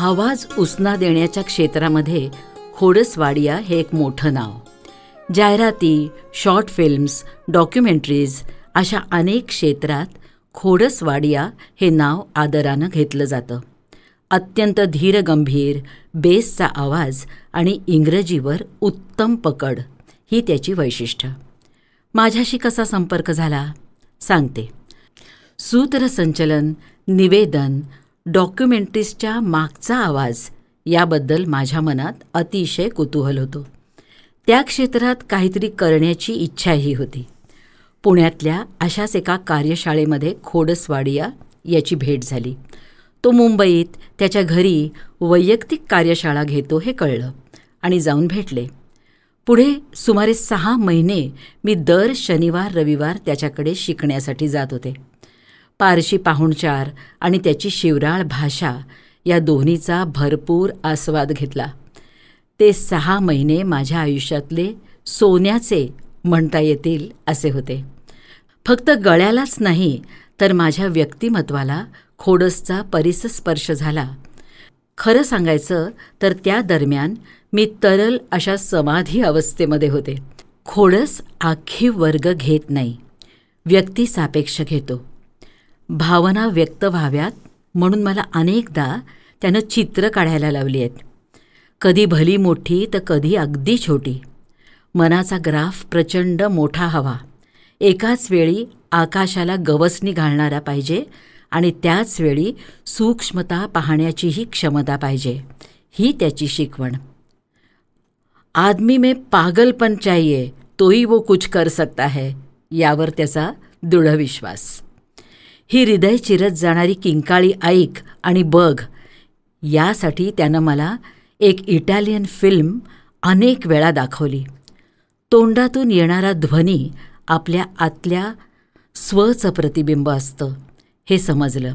आवाज उसना देण्याच्या क्षेत्रामध्ये खोडसवाडिया हे एक मोठं नाव. जाहिराती, शॉर्ट फिल्म्स, डॉक्युमेंटरीज अशा अनेक क्षेत्रात खोडसवाडिया हे नाव आदरानं घेतलं जातं. अत्यंत धीरगंभीर, बेसचा आवाज आणि इंग्रजीवर उत्तम पकड ही त्याची वैशिष्ट्य. माझ्याशी कसा संपर्क झाला सांगते. सूत्रसंचलन, निवेदन, डॉक्युमेंटरीजच्या मागचा आवाज याबद्दल माझ्या मनात अतिशय कुतूहल होतं. त्या क्षेत्रात काहीतरी करण्याची इच्छाही होती. पुण्यातल्या अशाच एका कार्यशाळेमध्ये खोडसवाडिया याची भेट झाली. तो मुंबईत त्याच्या घरी वैयक्तिक कार्यशाळा घेतो हे कळलं आणि जाऊन भेटले. पुढे सुमारे 6 महिने मी दर शनिवार रविवार त्याच्याकडे शिकण्यासाठी जात होते. पारशी पाहुणचार आणि त्याची शिवराळ भाषा या दोन्हीचा भरपूर आस्वाद घेतला. ते 6 महिने माझ्या आयुष्यातले सोन्याचे म्हणता येतील असे होते. फक्त गळ्यालाच नाही तर माझ्या व्यक्तिमत्वाला खोडसचा परिसस्पर्श झाला. खरं सांगायचं तर त्या दरम्यान मी तरल अशा समाधी अवस्थेमध्ये होते. खोडस आखी वर्ग घेत नाही, व्यक्तिसापेक्ष घेतो. भावना व्यक्त व्हाव्यात म्हणून मला अनेकदा त्यानं चित्र काढायला लावली आहेत. कधी भली मोठी तर कधी अगदी छोटी. मनाचा ग्राफ प्रचंड मोठा हवा. एकाच वेळी आकाशाला गवसणी घालणारा पाहिजे आणि त्याच वेळी सूक्ष्मता पाहण्याचीही क्षमता पाहिजे. ही त्याची शिकवण. आदमी में पागलपन चाहिए तोही वो कुछ कर सकता है यावर त्याचा दृढ विश्वास. ही हृदय चिरत जाणारी किंकाळी ऐक आणि बघ यासाठी त्यानं मला एक इटालियन फिल्म अनेक वेळा दाखवली. तोंडातून येणारा ध्वनी आपल्या आतल्या स्वचं प्रतिबिंब असतं हे समजलं.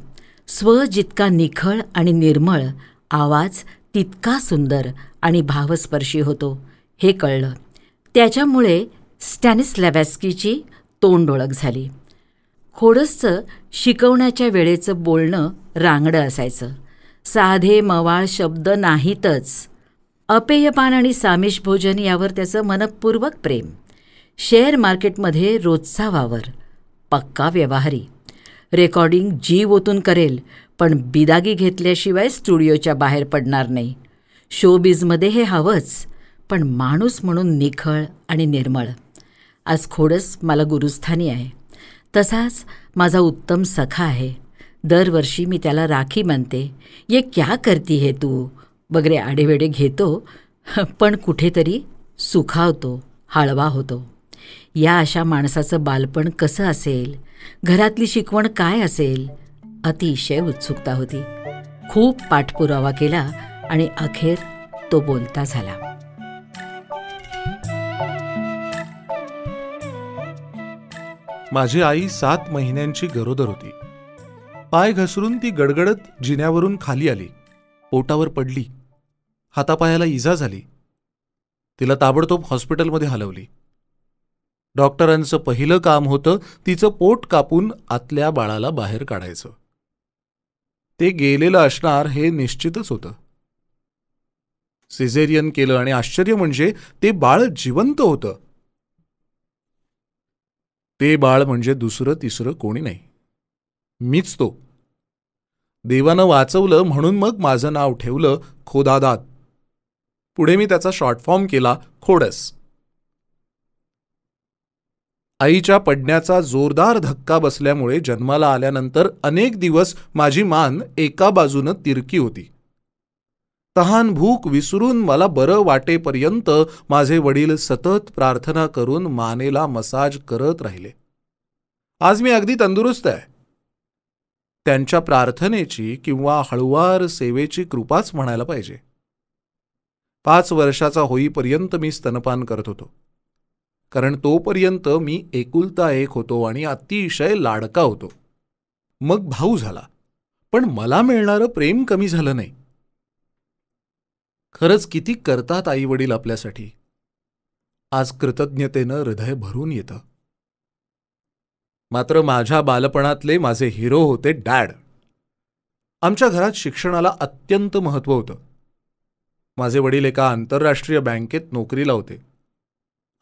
स्व जितका निखळ आणि निर्मळ, आवाज तितका सुंदर आणि भावस्पर्शी होतो हे कळलं. त्याच्यामुळे स्टॅनिस्लॅव्स्कीची तोंड ओळख झाली. खोडसचं शिकवण्याच्या वेळेचं बोलणं रांगडं असायचं. साधे मवाळ शब्द नाहीतच. अपेयपान आणि सामिष भोजन यावर त्याचं मनपूर्वक प्रेम. शेअर मार्केटमध्ये रोजचा वावर. पक्का व्यवहारी. रेकॉर्डिंग जीव ओतून करेल पण बिदागी घेतल्याशिवाय स्टुडिओच्या बाहेर पडणार नाही. शोबिजमध्ये हे हवंच, पण माणूस म्हणून निखळ आणि निर्मळ. आज खोडस मला गुरुस्थानी आहे. तसाच माझा उत्तम सखा आहे. दरवर्षी मी त्याला राखी बांधते. ये क्या करती है तू वगैरे आडेवेडे घेतो, पण कुठेतरी सुखावतो, हळवा होतो. या अशा माणसाचं बालपण कसं असेल, घरातली शिकवण काय असेल, अतिशय उत्सुकता होती. खूप पाठपुरावा केला आणि अखेर तो बोलता झाला. माझी आई 7 महिन्यांची गरोदर होती. पाय घसरून ती गडगडत जिन्यावरून खाली आली. पोटावर पडली. हातापायाला इजा झाली. तिला ताबडतोब हॉस्पिटलमध्ये हलवली. डॉक्टरांचं पहिलं काम होतं तिचं पोट कापून आतल्या बाळाला बाहेर काढायचं. ते गेलेलं असणार हे निश्चितच होतं. सिझेरियन केलं आणि आश्चर्य म्हणजे ते बाळ जिवंत होतं. ते बाळ म्हणजे दुसरं तिसरं कोणी नाही, मीच तो. देवानं वाचवलं म्हणून मग माझं नाव ठेवलं खोदादात. पुढे मी त्याचा शॉर्ट फॉर्म केला खोडस. आईच्या पडण्याचा जोरदार धक्का बसल्यामुळे जन्माला आल्यानंतर अनेक दिवस माझी मान एका बाजूनं तिरकी होती. तहान भूक विसरून मला बरं वाटेपर्यंत माझे वडील सतत प्रार्थना करून मानेला मसाज करत राहिले. आज मी अगदी तंदुरुस्त आहे. त्यांच्या प्रार्थनेची किंवा हळुवार सेवेची कृपाच म्हणायला पाहिजे. 5 वर्षाचा होईपर्यंत मी स्तनपान करत होतो, कारण तोपर्यंत मी एकुलता एक होतो आणि अतिशय लाडका होतो. मग भाऊ झाला, पण मला मिळणारं प्रेम कमी झालं नाही. खरंच किती करतात आई वडील आपल्यासाठी. आज कृतज्ञतेनं हृदय भरून येतं. मात्र माझ्या बालपणातले माझे हिरो होते डॅड. आमच्या घरात शिक्षणाला अत्यंत महत्त्व होतं. माझे वडील एका आंतरराष्ट्रीय बँकेत नोकरीला होते.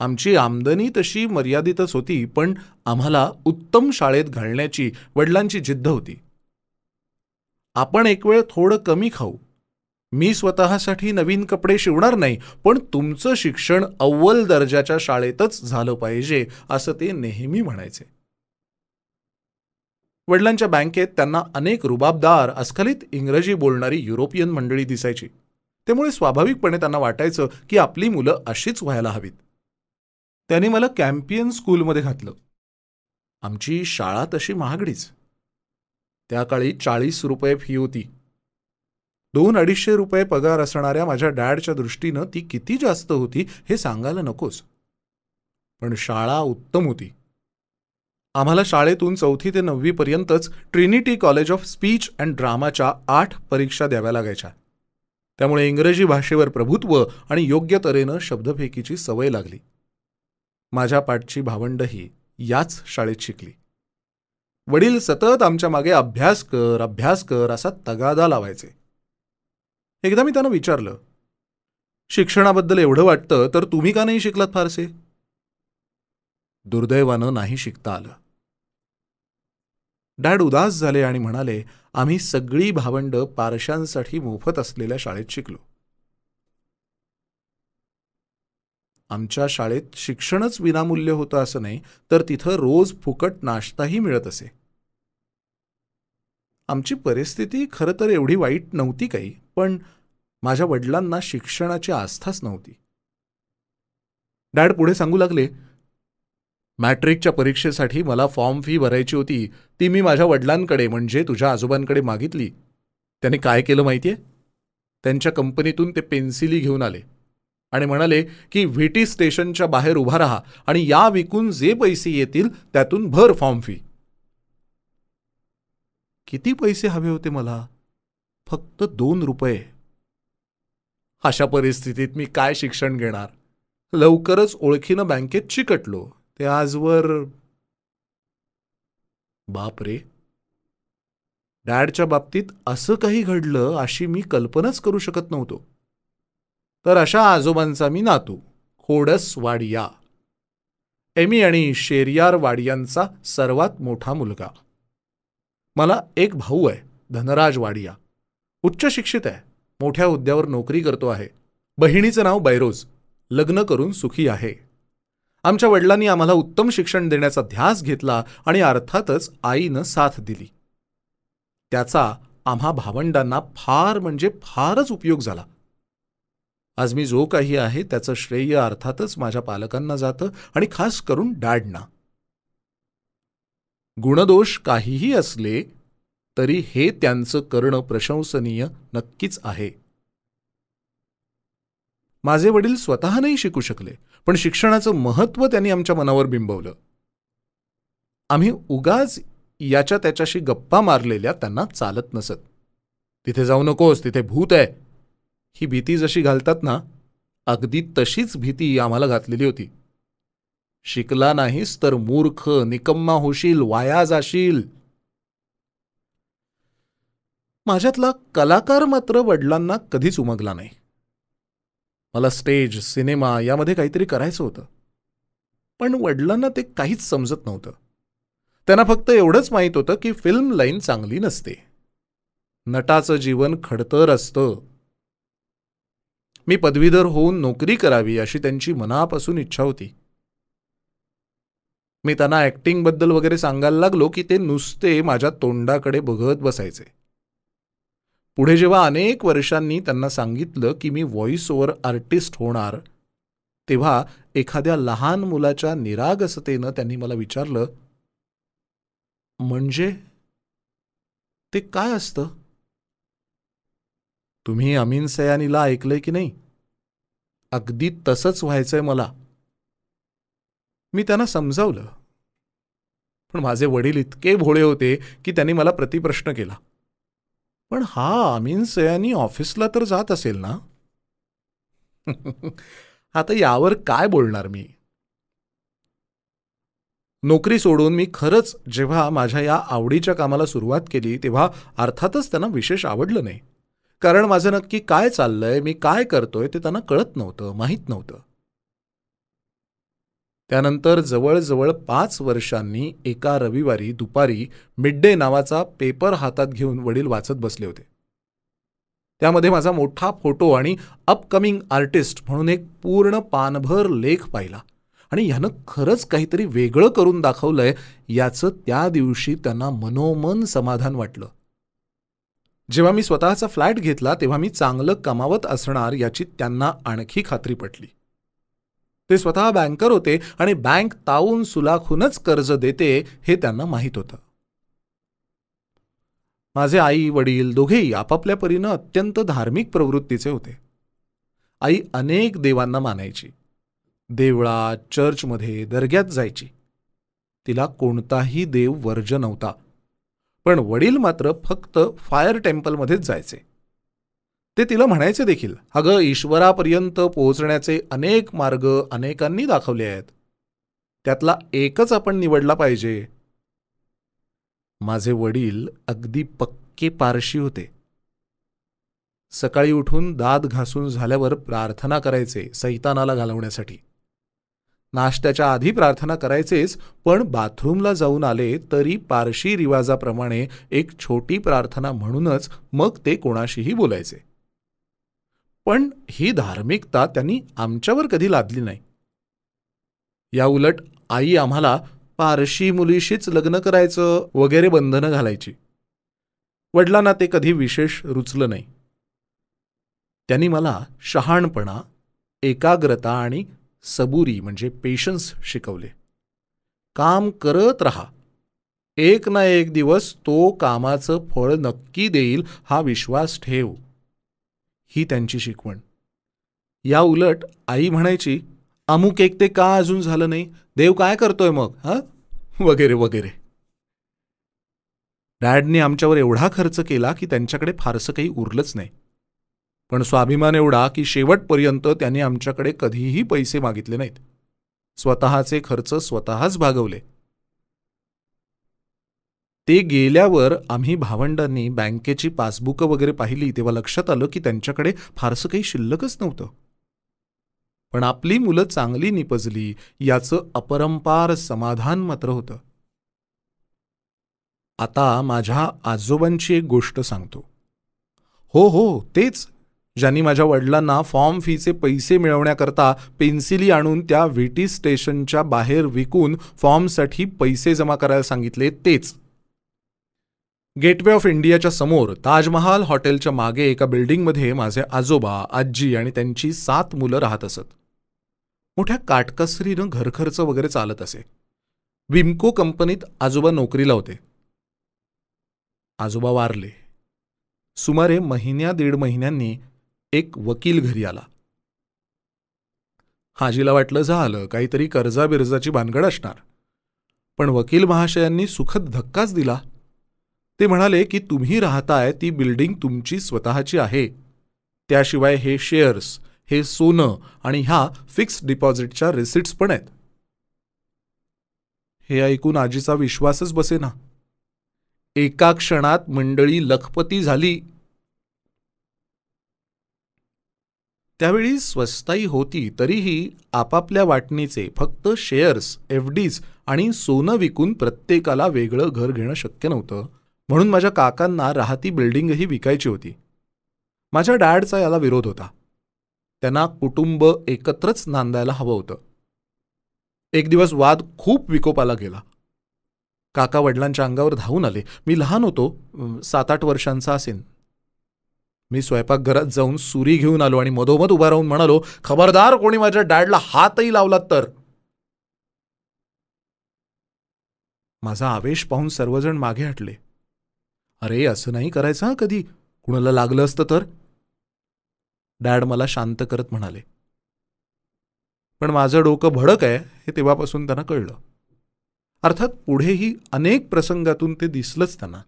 आमची आमदनी तशी मर्यादितच होती, पण आम्हाला उत्तम शाळेत घालण्याची वडिलांची जिद्द होती. आपण एक वेळ थोडं कमी खाऊ, मी स्वतःसाठी नवीन कपडे शिवणार नाही, पण तुमचं शिक्षण अव्वल दर्जाच्या शाळेतच झालं पाहिजे, असं ते नेहमी म्हणायचे. वडिलांच्या बँकेत त्यांना अनेक रुबाबदार, अस्खलित इंग्रजी बोलणारी युरोपियन मंडळी दिसायची. त्यामुळे स्वाभाविकपणे त्यांना वाटायचं की आपली मुलं अशीच व्हायला हवीत. त्यांनी मला कॅम्पियन स्कूलमध्ये घातलं. आमची शाळा तशी महागडीच. त्या काळी 40 रुपये फी होती. 200-250 रुपये पगार असणाऱ्या माझ्या डॅडच्या दृष्टीनं ती किती जास्त होती हे सांगायला नकोस. पण शाळा उत्तम होती. आम्हाला शाळेतून 4थी ते 9वी पर्यंतच Trinity college of speech and ड्रामाच्या 8 परीक्षा द्याव्या लागायच्या. त्यामुळे इंग्रजी भाषेवर प्रभुत्व आणि योग्य तऱ्हेनं शब्दफेकीची सवय लागली. माझ्या पाठची भावंडही याच शाळेत शिकली. वडील सतत आमच्या मागे अभ्यास कर असा तगादा लावायचे. एकदा मी त्यांना विचारलं, शिक्षणाबद्दल एवढं वाटतं तर तुम्ही का नाही शिकलात फारसे? दुर्दैवानं नाही शिकता आलं. डॅड उदास झाले आणि म्हणाले, आम्ही सगळी भावंड पारशांसाठी मोफत असलेल्या शाळेत शिकलो. आमच्या शाळेत शिक्षणच विनामूल्य होतं असं नाही, तर तिथं रोज फुकट नाश्ताही मिळत असे. आमची परिस्थिती खरं तर एवढी वाईट नव्हती काही, पण माझ्या वडिलांना शिक्षणाची आस्थाच नव्हती. डॅड पुढे सांगू लागले, मॅट्रिकच्या परीक्षेसाठी मला फॉर्म फी भरायची होती. ती मी माझ्या वडिलांकडे म्हणजे तुझ्या आजोबांकडे मागितली. त्यांनी काय केलं माहितीये? त्यांच्या कंपनीतून ते पेन्सिली घेऊन आले आणि म्हणाले की व्हीटी स्टेशनच्या बाहेर उभा राहा आणि या विकून जे पैसे येतील त्यातून भर फॉर्म फी. किती पैसे हवे होते मला? फक्त 2 रुपये. अशा परिस्थितीत मी काय शिक्षण घेणार? लवकरच ओळखीनं बँकेत चिकटलो. ते आजवर. बापरे, डॅडच्या बाबतीत असं काही घडलं अशी मी कल्पनाच करू शकत नव्हतो. तर अशा आजोबांचा मी नातू, खोडस वाडिया, एमी आणि शेरियार वाडियांचा सर्वात मोठा मुलगा. मला एक भाऊ आहे, धनराज वाडिया. उच्च शिक्षित आहे, मोठ्या हुद्द्यावर नोकरी करतो आहे. बहिणीचं नाव बैरोज, लग्न करून सुखी आहे. आमच्या वडिलांनी आम्हाला उत्तम शिक्षण देण्याचा ध्यास घेतला आणि अर्थातच आईनं साथ दिली. त्याचा आम्हा भावंडांना फार म्हणजे फारच उपयोग झाला. आज मी जो काही आहे त्याचं श्रेय अर्थातच माझ्या पालकांना जातं आणि खास करून डॅडना. गुणदोष काहीही असले तरी हे त्यांचं करणं प्रशंसनीय नक्कीच आहे. माझे वडील स्वतः नाही शिकू शकले, पण शिक्षणाचं महत्त्व त्यांनी आमच्या मनावर बिंबवलं. आम्ही उगाच याच्या त्याच्याशी गप्पा मारलेल्या त्यांना चालत नसत. तिथे जाऊ नकोस, तिथे भूत आहे, ही भीती जशी घालतात ना, अगदी तशीच भीती आम्हाला घातलेली होती. शिकला नाहीस तर मूर्ख, निकम्मा होशील, वाया जाशील. माझ्यातला कलाकार मात्र वडिलांना कधीच उमगला नाही. मला स्टेज, सिनेमा यामध्ये काहीतरी करायचं होतं, पण वडिलांना ते काहीच समजत नव्हतं. त्यांना फक्त एवढंच माहीत होतं की फिल्म लाईन चांगली नसते, नटाचं जीवन खडतर असतं. मी पदवीधर होऊन नोकरी करावी अशी त्यांची मनापासून इच्छा होती. मी त्यांना ॲक्टिंगबद्दल वगैरे सांगायला लागलो की ते नुसते माझ्या तोंडाकडे बघत बसायचे. पुढे जेव्हा अनेक वर्षांनी त्यांना सांगितलं की मी व्हॉइस ओव्हर आर्टिस्ट होणार, तेव्हा एखाद्या लहान मुलाच्या निरागसतेनं त्यांनी मला विचारलं, म्हणजे ते काय असतं? तुम्ही अमीन सयानीला ऐकलंय की नाही? अगदी तसंच व्हायचंय मला. मी त्यांना समजावलं, पण माझे वडील इतके भोळे होते की त्यांनी मला प्रतिप्रश्न केला, पण हा अमीन सयानी ऑफिसला तर जात असेल ना? आता यावर काय बोलणार मी? नोकरी सोडून मी खरंच जेव्हा माझ्या या आवडीच्या कामाला सुरुवात केली तेव्हा अर्थातच त्यांना विशेष आवडलं नाही. कारण माझं नक्की काय चाललंय, मी काय करतोय ते त्यांना कळत नव्हतं, माहीत नव्हतं. त्यानंतर जवळजवळ 5 वर्षांनी एका रविवारी दुपारी मिड डे नावाचा पेपर हातात घेऊन वडील वाचत बसले होते. त्यामध्ये माझा मोठा फोटो आणि अपकमिंग आर्टिस्ट म्हणून एक पूर्ण पानभर लेख पाहिला आणि ह्यानं खरंच काहीतरी वेगळं करून दाखवलंय याचं त्या दिवशी त्यांना मनोमन समाधान वाटलं. जेव्हा मी स्वतःचा फ्लॅट घेतला तेव्हा मी चांगलं कमावत असणार याची त्यांना आणखी खात्री पटली. ते स्वतः बँकर होते आणि बँक तावून सुलाखूनच कर्ज देते हे त्यांना माहीत होतं. माझे आई वडील दोघेही आपापल्या परीनं अत्यंत धार्मिक प्रवृत्तीचे होते. आई अनेक देवांना मानायची. देवळात, चर्चमध्ये, दर्ग्यात जायची. तिला कोणताही देव वर्ज्य नव्हता. पण वडील मात्र फक्त फायर टेम्पलमध्येच जायचे. ते तिला म्हणायचे देखील, अगं ईश्वरापर्यंत पोहोचण्याचे अनेक मार्ग अनेकांनी दाखवले आहेत, त्यातला एकच आपण निवडला पाहिजे. माझे वडील अगदी पक्के पारशी होते. सकाळी उठून दात घासून झाल्यावर प्रार्थना करायचे सैतानाला घालवण्यासाठी. नाश्त्याच्या आधी प्रार्थना करायचेच, पण बाथरूमला जाऊन आले तरी पारशी रिवाजाप्रमाणे एक छोटी प्रार्थना म्हणूनच मग ते कोणाशीही बोलायचे. पण ही धार्मिकता त्यांनी आमच्यावर कधी लादली नाही. या उलट आई आम्हाला पारशी मुलीशीच लग्न करायचं वगैरे बंधनं घालायची. वडिलांना ते कधी विशेष रुचलं नाही. त्यांनी मला शहाणपणा, एकाग्रता आणि सबुरी म्हणजे पेशन्स शिकवले. काम करत राहा, एक ना एक दिवस तो कामाचं फळ नक्की देईल हा विश्वास ठेव, ही त्यांची शिकवण. या उलट आई म्हणायची, अमुक एक ते का अजून झालं नाही, देव काय करतोय मग वगैरे वगैरे. डॅडने आमच्यावर एवढा खर्च केला की त्यांच्याकडे फारसं काही उरलंच नाही. पण स्वाभिमान एवढा की शेवटपर्यंत त्यांनी आमच्याकडे कधीही पैसे मागितले नाहीत. स्वतःचे खर्च स्वतःच भागवले. ते गेल्यावर आम्ही भावंडांनी बँकेची पासबुकं वगैरे पाहिली तेव्हा लक्षात आलं की त्यांच्याकडे फारसं काही शिल्लकच नव्हतं. पण आपली मुलं चांगली निपजली याचं अपरंपार समाधान मात्र होतं. आता माझ्या आजोबांची एक गोष्ट सांगतो. हो तेच, ज्यांनी माझ्या वडिलांना फॉर्म फीचे पैसे मिळवण्याकरता पेन्सिली आणून त्या व्हीटी स्टेशनच्या बाहेर विकून फॉर्मसाठी पैसे जमा करायला सांगितले तेच. गेटवे ऑफ इंडियाच्या समोर ताजमहाल हॉटेलच्या मागे एका बिल्डिंगमध्ये माझे आजोबा, आजी आणि त्यांची 7 मुलं राहत असत. मोठ्या काटकसरीनं घरखर्च वगैरे चालत असे. विम्को कंपनीत आजोबा नोकरीला होते. आजोबा वारले. सुमारे 1.5 महिन्यांनी एक वकील घरी आला. हाजीला वाटलं झालं काहीतरी कर्जा बिर्जाची भानगड असणार. पण वकील महाशयांनी सुखद धक्काच दिला. ते म्हणाले की तुम्ही राहताय ती बिल्डिंग तुमची स्वतःची आहे, त्याशिवाय हे शेअर्स, हे सोनं आणि ह्या फिक्स्ड डिपॉझिटच्या रिसिट्स पण आहेत. हे ऐकून आजीचा विश्वासच बसेना. एका क्षणात मंडळी लखपती झाली. त्यावेळी स्वस्ताई होती तरीही आपापल्या वाटणीचे फक्त शेअर्स, एफडीज आणि सोनं विकून प्रत्येकाला वेगळं घर घेणं शक्य नव्हतं. म्हणून माझ्या काकांना राहती बिल्डिंगही विकायची होती. माझ्या डॅडचा याला विरोध होता. त्यांना कुटुंब एकत्रच नांदायला हवं होतं. एक दिवस वाद खूप विकोपाला गेला. काका वडिलांच्या अंगावर धावून आले. मी लहान होतो, 7-8 वर्षांचा असेन. मी स्वयंपाकघरात जाऊन सुरी घेऊन आलो आणि मधोमध उभा राहून म्हणालो, खबरदार कोणी माझ्या डॅडला हातही लावलात तर. माझा आवेश पाहून सर्वजण मागे हटले. अरे असं नाही करायचं कधी, कुणाला लागलं असतं तर. डॅड मला शांत करत म्हणाले. पण माझं डोकं भडक आहे हे तेव्हापासून त्यांना कळलं. अर्थात पुढेही अनेक प्रसंगातून ते दिसलंच त्यांना.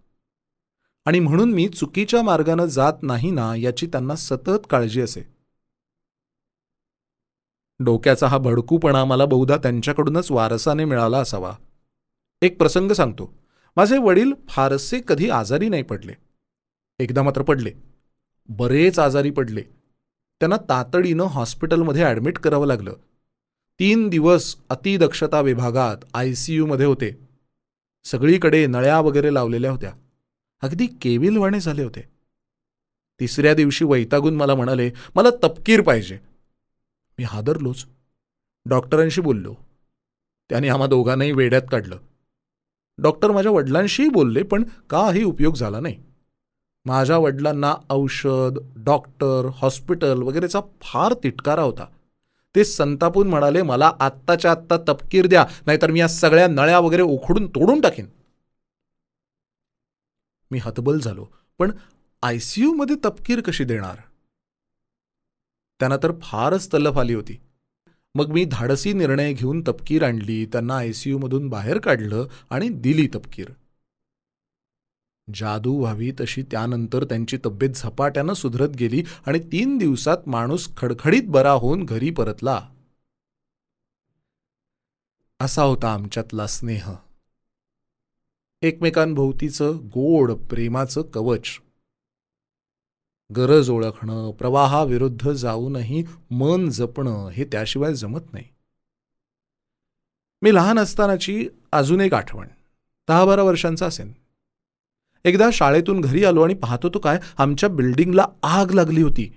आणि म्हणून मी चुकीच्या मार्गानं जात नाही ना याची त्यांना सतत काळजी असे. डोक्याचा हा भडकूपणा मला बहुधा त्यांच्याकडूनच वारसाने मिळाला असावा. एक प्रसंग सांगतो. माझे वडील फारसे कधी आजारी नाही पडले. एकदा मात्र पडले. बरेच आजारी पडले. त्यांना तातडीनं हॉस्पिटलमध्ये ॲडमिट करावं लागलं. 3 दिवस अतिदक्षता विभागात ICUमध्ये होते. सगळीकडे नळ्या वगैरे लावलेल्या होत्या. अगदी केविलवाणे झाले होते. 3ऱ्या दिवशी वैतागून मला म्हणाले, मला तपकीर पाहिजे. मी हादरलोच. डॉक्टरांशी बोललो. त्याने आम्हा दोघांनाही वेड्यात काढलं. डॉक्टर माझ्या वडिलांशीही बोलले, पण काही उपयोग झाला नाही. माझ्या वडिलांना औषध, डॉक्टर, हॉस्पिटल वगैरेचा फार तिटकारा होता. ते संतापून म्हणाले, मला आत्ताच्या आत्ता तपकीर द्या, नाहीतर मी या सगळ्या नळ्या वगैरे उखडून तोडून टाकीन. मी हतबल झालो. पण ICUमध्ये तपकीर कशी देणार? त्यांना तर फारच तलफ आली होती. मग मी धाडसी निर्णय घेऊन तपकीर आणली, त्यांना ICUमधून बाहेर काढलं आणि दिली तपकीर. जादू व्हावी तशी त्यानंतर त्यांची तब्येत झपाट्यानं सुधरत गेली आणि 3 दिवसात माणूस खडखडीत बरा होऊन घरी परतला. असा होता आमच्यातला स्नेह. एकमेकांभोवतीचं गोड प्रेमाचं कवच. गरज ओळखणं, प्रवाहाविरुद्ध जाऊनही मन जपणं हे त्याशिवाय जमत नाही. मी लहान असतानाची अजून एक आठवण. 10-12 वर्षांचा असेन. एकदा शाळेतून घरी आलो आणि पाहतो तो काय, आमच्या बिल्डिंगला आग लागली होती.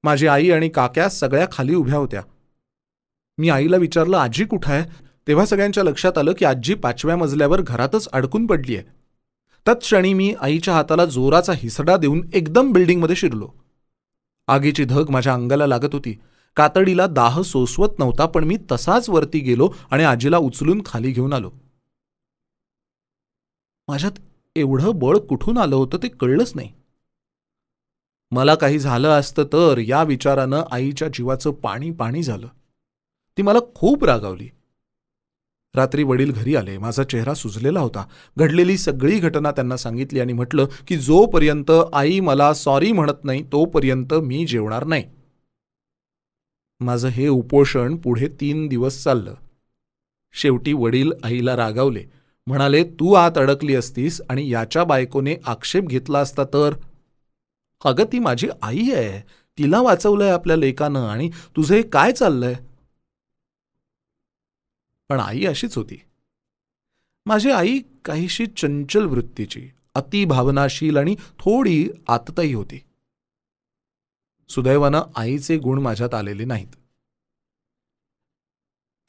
माझी आई आणि काक्या सगळ्या खाली उभ्या होत्या. मी आईला विचारलं, आजी कुठं आहे? तेव्हा सगळ्यांच्या लक्षात आलं की आजी 5व्या मजल्यावर घरातच अडकून पडली आहे. तत्क्षणी मी आईच्या हाताला जोराचा हिसडा देऊन एकदम बिल्डिंगमध्ये शिरलो. आगीची धग माझ्या अंगाला लागत होती. कातडीला दाह सोसवत नव्हता, पण मी तसाच वरती गेलो आणि आजीला उचलून खाली घेऊन आलो. माझ्यात एवढं बळ कुठून आलं होतं ते कळलंच नाही. मला काही झालं असतं तर या विचारानं आईच्या जीवाचं पाणी पाणी झालं. ती मला खूप रागावली. रात्री वडील घरी आले. माझा चेहरा सुजलेला होता. घडलेली सगळी घटना त्यांना सांगितली आणि म्हटलं की जोपर्यंत आई मला सॉरी म्हणत नाही तोपर्यंत मी जेवणार नाही. माझं हे उपोषण पुढे 3 दिवस चाललं. शेवटी वडील आईला रागावले. म्हणाले, तू आत अडकली असतीस आणि याच्या बायकोने आक्षेप घेतला असता तर? अगं, ती माझी आई आहे. तिला वाचवलंय आपल्या लेकानं आणि तुझं हे काय चाललंय? पण आई अशीच होती. माझी आई काहीशी चंचल वृत्तीची, अति भावनाशील आणि थोडी आतताई होती. सुदैवानं आईचे गुण माझ्यात आलेले नाहीत.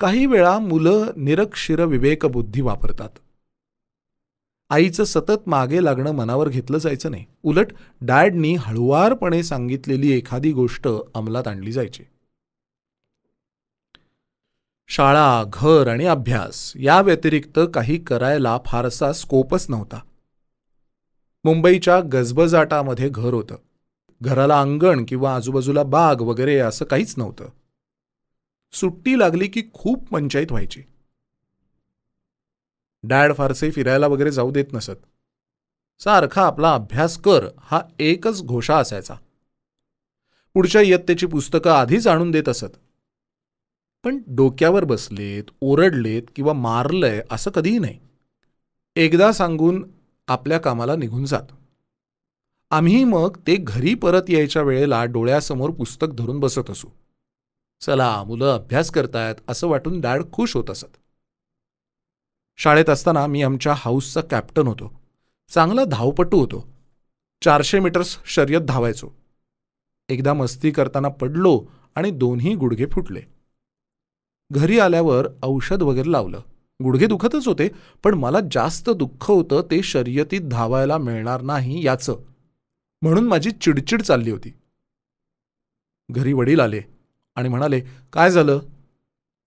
काही वेळा मुलं निरक्षर विवेकबुद्धी वापरतात. आईचं सतत मागे लागणं मनावर घेतलं जायचं नाही. उलट डॅडनी हळुवारपणे सांगितलेली एखादी गोष्ट अंमलात आणली जायची. शाळा, घर आणि अभ्यास या व्यतिरिक्त काही करायला फारसा स्कोपच नव्हता. मुंबईच्या गजबजाटामध्ये घर होतं. घराला अंगण किंवा आजूबाजूला बाग वगैरे असं काहीच नव्हतं. सुट्टी लागली की खूप पंचायत व्हायची. डॅड फारसे फिरायला वगैरे जाऊ देत नसत. सारखा आपला अभ्यास कर हा एकच घोषा असायचा. पुढच्या इयत्तेची पुस्तकं आधीच आणून देत असत. पण डोक्यावर बसलेत, ओरडलेत किंवा मारलंय असं कधीही नाही. एकदा सांगून आपल्या कामाला निघून जात. आम्ही मग ते घरी परत यायच्या वेळेला डोळ्यासमोर पुस्तक धरून बसत असू. चला, मुलं अभ्यास करतायत असं वाटून डॅड खुश होत असत. शाळेत असताना मी आमच्या हाऊसचा कॅप्टन होतो. चांगला धावपटू होतो. 400 मीटर्स शर्यत धावायचो. एकदा मस्ती करताना पडलो आणि 2ही गुडघे फुटले. घरी आल्यावर औषध वगैरे लावलं. गुडघे दुखतच होते, पण मला जास्त दुःख होतं ते शर्यतीत धावायला मिळणार नाही याचं. म्हणून माझी चिडचिड चालली होती. घरी वडील आले आणि म्हणाले, काय झालं?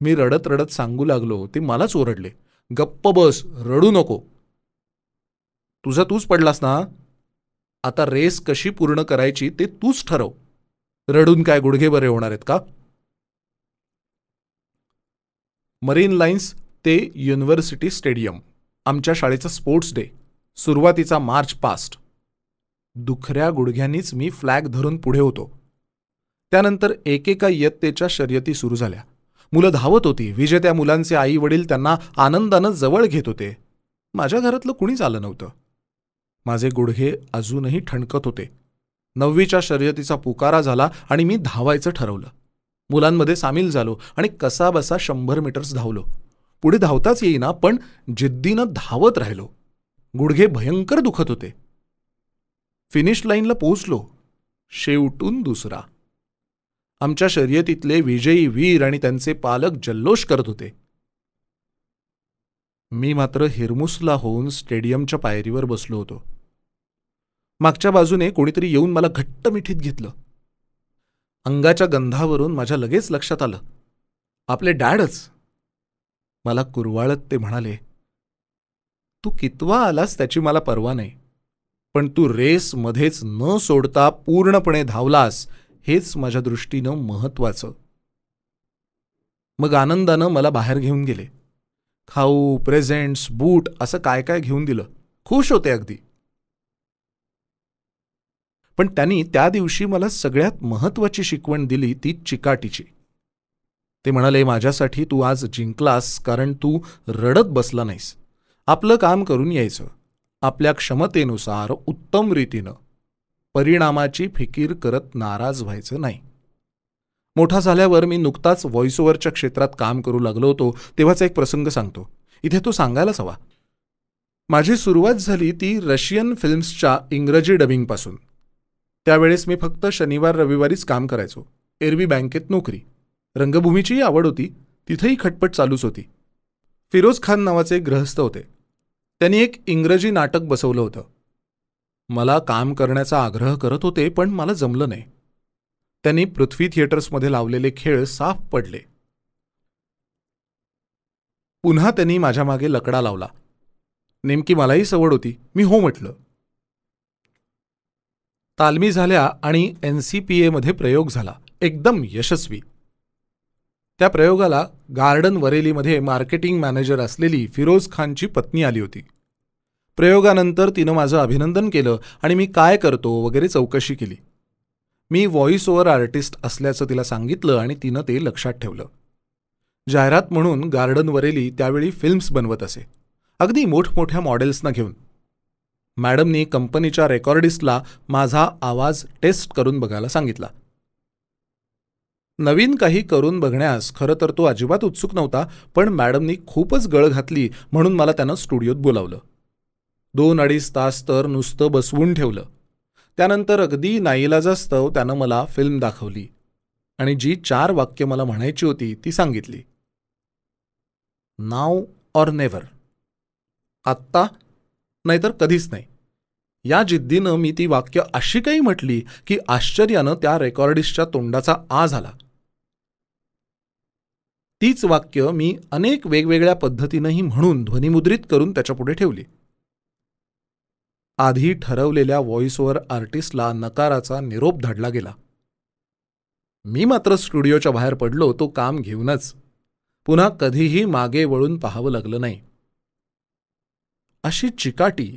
मी रडत रडत सांगू लागलो. ते मलाच ओरडले, गप्प बस, रडू नको. तुझा तूच पडलास ना? आता रेस कशी पूर्ण करायची ते तूच ठरव. रडून काय गुडघे बरे होणार आहेत का? मरीन लाईन्स ते युनिव्हर्सिटी स्टेडियम, आमच्या शाळेचा स्पोर्ट्स डे, सुरुवातीचा मार्च पास्ट. दुखऱ्या गुडघ्यांनीच मी फ्लॅग धरून पुढे होतो. त्यानंतर एकेका इयत्तेच्या शर्यती सुरू झाल्या. मुलं धावत होती. विजेत्या मुलांचे आई वडील त्यांना आनंदानं जवळ घेत होते. माझ्या घरातलं कुणीच आलं नव्हतं. माझे गुडघे अजूनही ठणकत होते. 9वीच्या शर्यतीचा पुकारा झाला आणि मी धावायचं ठरवलं. मुलांमध्ये सामील झालो आणि कसाबसा 100 मीटर्स धावलो. पुढे धावताच येईना, पण जिद्दीनं धावत राहिलो. गुडघे भयंकर दुखत होते. फिनिश लाईनला पोहोचलो. शेवटून दुसरा. आमच्या शर्यतीतले विजयी वीर आणि त्यांचे पालक जल्लोष करत होते. मी मात्र हिरमुसला होऊन स्टेडियमच्या पायरीवर बसलो होतो. मागच्या बाजूने कोणीतरी येऊन मला घट्ट मिठीत घेतलं. अंगाच्या गंधावरून माझ्या लगेच लक्षात आलं, आपले डॅडच. मला कुरवाळत ते म्हणाले, तू कितवा आलास त्याची मला पर्वा नाही, पण तू रेस मध्येच न सोडता पूर्णपणे धावलास हेच माझ्या दृष्टीनं महत्वाचं. मग आनंदानं मला बाहेर घेऊन गेले. खाऊ, प्रेझेंट्स, बूट असं काय काय घेऊन दिलं. खुश होते अगदी. पण त्यांनी त्या दिवशी मला सगळ्यात महत्वाची शिकवण दिली ती चिकाटीची. ते म्हणाले, माझ्यासाठी तू आज जिंकलास कारण तू रडत बसला नाहीस. आपलं काम करून यायचं, आपल्या क्षमतेनुसार उत्तम रीतीनं. परिणामाची फिकीर करत नाराज व्हायचं नाही. मोठा झाल्यावर मी नुकताच व्हॉइस ओव्हरच्या क्षेत्रात काम करू लागलो होतो तेव्हाचा एक प्रसंग सांगतो. इथे तो सांगायलाच हवा. माझी सुरुवात झाली ती रशियन फिल्म्सच्या इंग्रजी डबिंगपासून. त्यावेळेस मी फक्त शनिवार रविवारीच काम करायचो. एरवी बँकेत नोकरी. रंगभूमीचीही आवड होती, तिथेही खटपट चालूच होती. फिरोज खान नावाचे एक गृहस्थ होते. त्यांनी एक इंग्रजी नाटक बसवलं होतं. मला काम करण्याचा आग्रह करत होते, पण मला जमलं नाही. त्यांनी पृथ्वी थिएटर्समध्ये लावलेले खेळ साफ पडले. पुन्हा त्यांनी माझ्या मागे लकडा लावला. नेमकी मलाही सवड होती. मी हो म्हटलं. तालमी झाल्या आणि NCPAमध्ये प्रयोग झाला. एकदम यशस्वी. त्या प्रयोगाला गार्डन वरेलीमध्ये मार्केटिंग मॅनेजर असलेली फिरोज खानची पत्नी आली होती. प्रयोगानंतर तिनं माझं अभिनंदन केलं आणि मी काय करतो वगैरे चौकशी केली. मी व्हॉइस ओव्हर आर्टिस्ट असल्याचं तिला सांगितलं आणि तिनं ते लक्षात ठेवलं. जाहिरात म्हणून गार्डन वरेली त्यावेळी फिल्म्स बनवत असे, अगदी मोठमोठ्या मॉडेल्सना घेऊन. मॅडमनी कंपनीच्या रेकॉर्डिस्टला माझा आवाज टेस्ट करून बघायला सांगितला. नवीन काही करून बघण्यास खरं तर तो अजिबात उत्सुक नव्हता, पण मॅडमनी खूपच गळ घातली म्हणून मला त्यानं स्टुडिओत बोलावलं. 2-2.5 तास तर नुसतं बसवून ठेवलं. त्यानंतर अगदी नाईलाजास्तव त्यानं मला फिल्म दाखवली आणि जी 4 वाक्य मला म्हणायची होती ती सांगितली. नाव ऑर नेव्हर. आत्ता नाहीतर कधीच नाही. या जिद्दीनं मी ती वाक्य अशी काही म्हटली की आश्चर्यानं त्या रेकॉर्डिस्टच्या तोंडाचा आ झाला. तीच वाक्य मी अनेक वेगवेगळ्या पद्धतीनंही म्हणून ध्वनिमुद्रित करून त्याच्यापुढे ठेवली. आधी ठरवलेल्या व्हॉइस ओव्हर आर्टिस्टला नकाराचा निरोप धाडला गेला. मी मात्र स्टुडिओच्या बाहेर पडलो तो काम घेऊनच. पुन्हा कधीही मागे वळून पाहावं लागलं नाही. अशी चिकाटी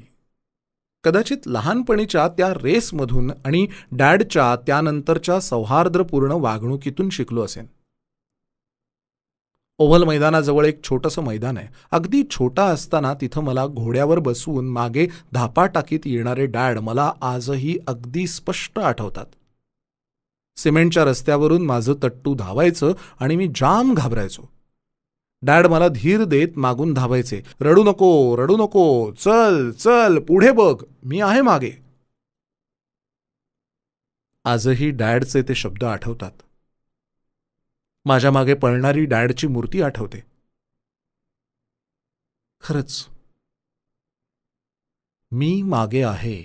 कदाचित लहानपणीच्या त्या रेसमधून आणि डॅडच्या त्यानंतरच्या सौहार्दपूर्ण वागणुकीतून शिकलो असेन. ओव्हल मैदानाजवळ एक छोटंसं मैदान आहे. अगदी छोटा असताना तिथं मला घोड्यावर बसवून मागे धापा टाकीत येणारे डॅड मला आजही अगदी स्पष्ट आठवतात. सिमेंटच्या रस्त्यावरून माझं तट्टू धावायचं आणि मी जाम घाबरायचो. डॅड मला धीर देत मागून धावायचे. रडू नको, रडू नको, चल चल पुढे बघ, मी आहे मागे. आजही डॅडचे ते शब्द आठवतात. माझ्या मागे पळणारी डॅडची मूर्ती आठवते. खरंच मी मागे आहे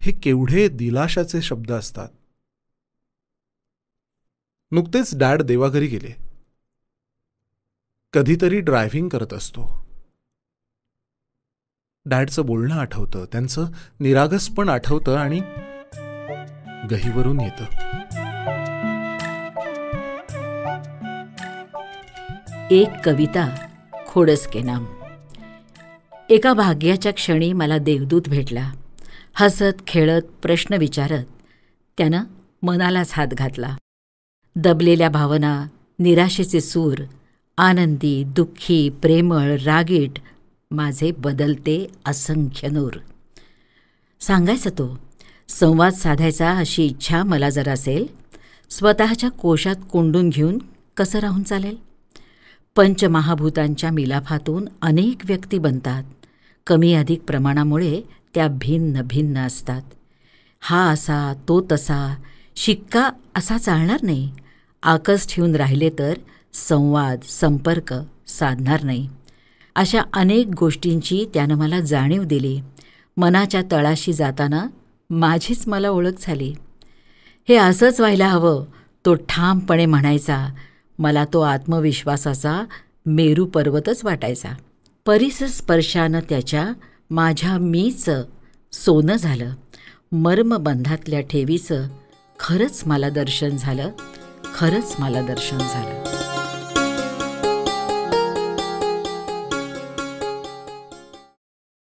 हे केवढे दिलाशाचे शब्द असतात. नुकतेच डॅड देवाघरी गेले. कधीतरी ड्रायव्हिंग करत असतो. डॅडचं बोलणं आठवतं, त्यांचं निरागसपण आठवतं आणि गहिवरून येतं. एक कविता खोडस के नाम. एका भाग्याच्या क्षणी मला देवदूत भेटला. हसत खेळत प्रश्न विचारत त्यानं मनालाच हात घातला. दबलेल्या भावना, निराशेचे सूर, आनंदी, दुःखी, प्रेमळ, रागीट माझे बदलते असंख्य नूर. सांगायचा तो, संवाद साधायचा अशी इच्छा मला जर असेल, स्वतःच्या कोशात कोंडून घेऊन कसं राहून चालेल? पंचमहाभूतांच्या मिलाफातून अनेक व्यक्ती बनतात. कमी अधिक प्रमाणामुळे त्या भिन्न भिन्न असतात. हा असा, तो तसा, शिक्का असा चालणार नाही. आकस ठेवून राहिले तर संवाद, संपर्क साधणार नाही. अशा अनेक गोष्टींची त्यानं मला जाणीव दिली. मनाच्या तळाशी जाताना माझीच मला ओळख झाली. हे असंच व्हायला हवं, तो ठामपणे म्हणायचा. मला तो आत्मविश्वासाचा मेरू पर्वतच वाटायचा. परिसस्पर्शानं त्याच्या माझ्या मीच सोनं झालं. मर्मबंधातल्या ठेवीचं खरंच मला दर्शन झालं.